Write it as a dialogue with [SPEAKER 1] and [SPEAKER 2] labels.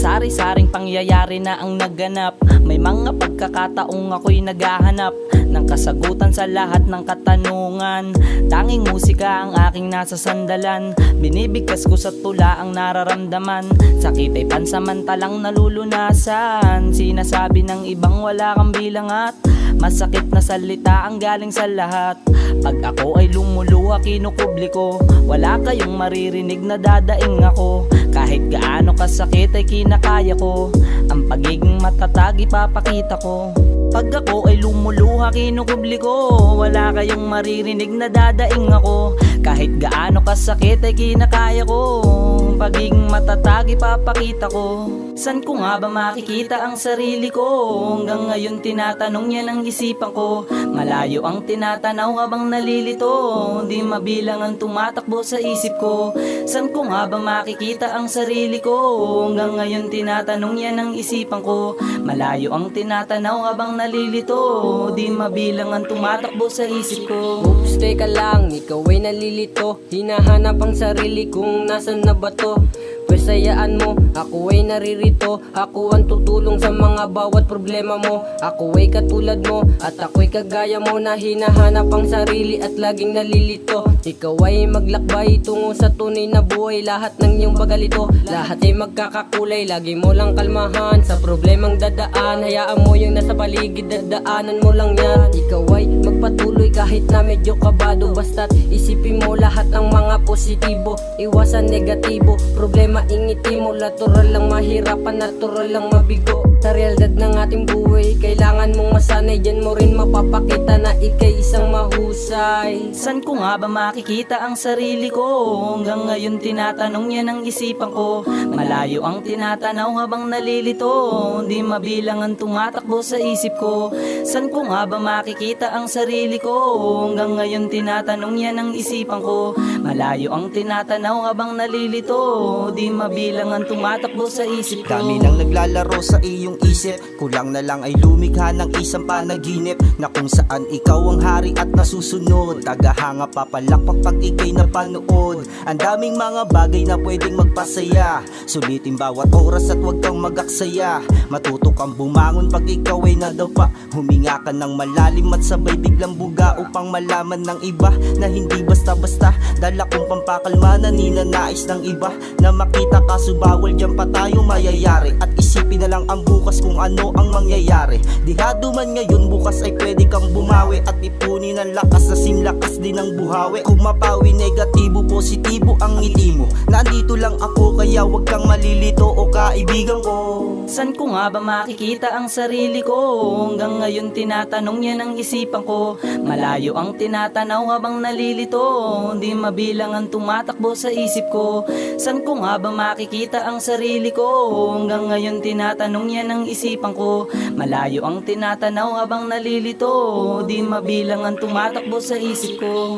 [SPEAKER 1] Sari-saring pangyayari na ang naganap. May mga pagkakataong ako'y naghahanap ng kasagutan sa lahat ng katanungan. Tanging musika ang aking nasa sandalan. Binibigkas ko sa tula ang nararamdaman. Sakit ay pansamantalang nalulunasan. Sinasabi ng ibang wala kang bilang at masakit na salita ang galing sa lahat. Pag ako ay lumuluha kinukubli ko, wala kayong maririnig na dadaing ako. Kahit gaano kasakit ay kinakaya ko, ang pagiging matatag ipapakita ko. Pag ako ay lumuluha kinukubli ko, wala kayong maririnig na dadaing ako. Kahit gaano kasakit ay kinakaya ko, ang pagiging matatag ipapakita ko. San ko nga ba makikita ang sarili ko? Hanggang ngayon tinatanong yan ang isipan ko. Malayo ang tinatanaw habang nalilito, di mabilang ang tumatakbo sa isip ko. San ko nga ba makikita ang sarili ko? Hanggang ngayon tinatanong yan ang isipan ko. Malayo ang tinatanaw habang nalilito, di mabilang ang tumatakbo sa isip ko.
[SPEAKER 2] Oops, teka lang, ikaw ay nalilito. Hinahanap ang sarili kung nasan na ba to. Pwes hayaan mo, ako ay naririto. Ako ang tutulong sa mga bawat problema mo. Ako ay katulad mo, at ako'y kagaya mo na hinahanap ang sarili at laging nalilito. Ikaw ay maglakbay tungo sa tunay na buhay. Lahat ng iyong bagalito, lahat ay magkakakulay. Lagi mo lang kalmahan sa problemang dadaan. Hayaan mo yung nasa paligid, dadaanan mo lang yan. Ikaw ay magpatuloy kahit na medyo kabado. Basta't isipin mo lahat ng mga positibo. Iwasan negatibo, problema ingiti mo. Natural lang mahirapan, natural lang mabigo. Sa realidad ng ating buhay, kailangan mong masanay. Diyan mo rin mapapakita na ika'y isang mahusay.
[SPEAKER 1] San ko nga ba makikita ang sarili ko? Hanggang ngayon tinatanong yan ang isipan ko. Malayo ang tinatanaw habang nalilito, di mabilang ang tumatakbo sa isip ko. San ko nga ba makikita ang sarili ko? Hanggang ngayon tinatanong yan ang isipan ko. Malayo ang tinatanaw habang nalilito, di mabilang ang tumatakbo sa isip ko.
[SPEAKER 3] Dami nang naglalaro sa iyong isip, kulang na lang ay lumikha ng isang panaginip na kung saan ikaw ang hari at nasusunod. Tagahanga papalakpak pag ikay napanood. Ang daming mga bagay na pwedeng magpasaya. Sulitin bawat oras at huwag kang magaksaya. Matuto kang bumangon pag ikaw ay nadapa. Huminga ka ng malalim at sabay biglang buga upang malaman ng iba na hindi basta-basta. Dala kong pampakalma na ninanais ng iba na makita, kaso bawal dyan pa tayo mayayari. At isipin na lang ang bukas kung ano ang mangyayari. Dihado man ngayon, bukas ay pwede kang bumawi. At ipunin ang lakas na simlakas din ang buhawi. Kung mapawi, negatibo, positibo ang ngiti mo. Nandito lang ako kaya wag kang malilito o kaibigan ko.
[SPEAKER 1] San ko nga ba makikita ang sarili ko? Hanggang ngayon tinatanong yan ang isipan ko. Malayo ang tinatanaw habang nalilito, di mabilang ang tumatakbo sa isip ko. San ko nga ba makikita ang sarili ko? Hanggang ngayon tinatanong yan ang isipan ko. Malayo ang tinatanaw habang nalilito, di mabilang ang tumatakbo sa isip ko.